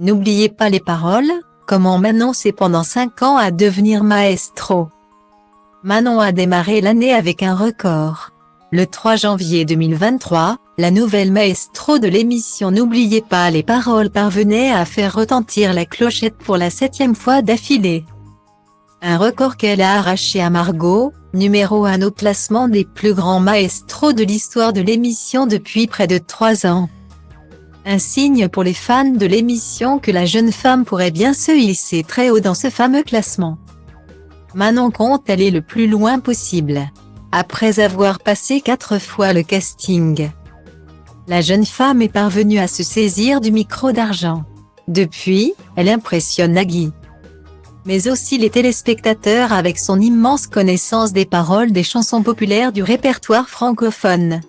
N'oubliez pas les paroles. Comment Manon s'est pendant 5 ans à devenir maestro. Manon a démarré l'année avec un record. Le 3 janvier 2023, la nouvelle maestro de l'émission N'oubliez pas les paroles parvenait à faire retentir la clochette pour la 7e fois d'affilée. Un record qu'elle a arraché à Margot, numéro 1 au classement des plus grands maestros de l'histoire de l'émission depuis près de 3 ans. Un signe pour les fans de l'émission que la jeune femme pourrait bien se hisser très haut dans ce fameux classement. Manon compte aller le plus loin possible. Après avoir passé 4 fois le casting, la jeune femme est parvenue à se saisir du micro d'argent. Depuis, elle impressionne Nagui, mais aussi les téléspectateurs avec son immense connaissance des paroles des chansons populaires du répertoire francophone.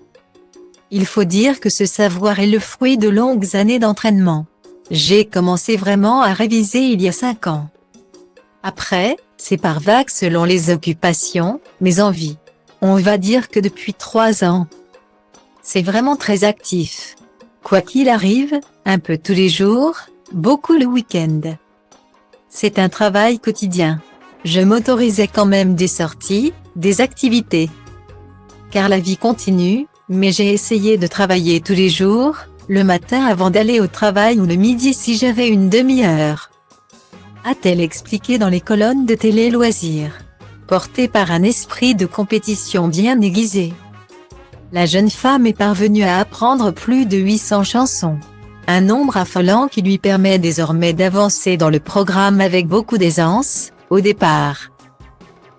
Il faut dire que ce savoir est le fruit de longues années d'entraînement. J'ai commencé vraiment à réviser il y a 5 ans. Après, c'est par vagues selon les occupations, mes envies. On va dire que depuis 3 ans. C'est vraiment très actif. Quoi qu'il arrive, un peu tous les jours, beaucoup le week-end. C'est un travail quotidien. Je m'autorisais quand même des sorties, des activités. Car la vie continue, mais j'ai essayé de travailler tous les jours, le matin avant d'aller au travail ou le midi si j'avais une demi-heure. A-t-elle expliqué dans les colonnes de Télé Loisirs, portée par un esprit de compétition bien aiguisé. La jeune femme est parvenue à apprendre plus de 800 chansons. Un nombre affolant qui lui permet désormais d'avancer dans le programme avec beaucoup d'aisance, au départ.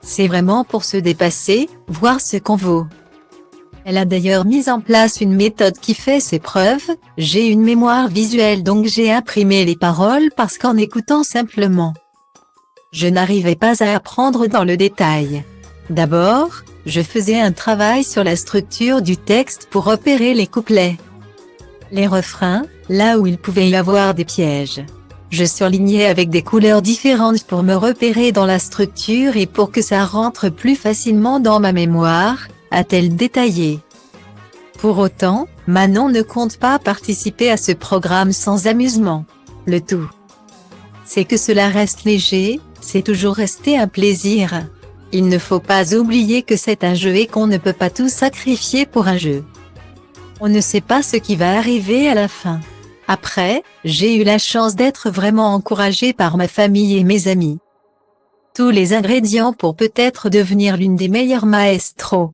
C'est vraiment pour se dépasser, voir ce qu'on vaut. Elle a d'ailleurs mis en place une méthode qui fait ses preuves. J'ai une mémoire visuelle donc j'ai imprimé les paroles parce qu'en écoutant simplement, je n'arrivais pas à apprendre dans le détail. D'abord, je faisais un travail sur la structure du texte pour repérer les couplets, les refrains, là où il pouvait y avoir des pièges. Je surlignais avec des couleurs différentes pour me repérer dans la structure et pour que ça rentre plus facilement dans ma mémoire, a-t-elle détaillé. Pour autant, Manon ne compte pas participer à ce programme sans amusement. Le tout, c'est que cela reste léger, c'est toujours resté un plaisir. Il ne faut pas oublier que c'est un jeu et qu'on ne peut pas tout sacrifier pour un jeu. On ne sait pas ce qui va arriver à la fin. Après, j'ai eu la chance d'être vraiment encouragée par ma famille et mes amis. Tous les ingrédients pour peut-être devenir l'une des meilleures maestros.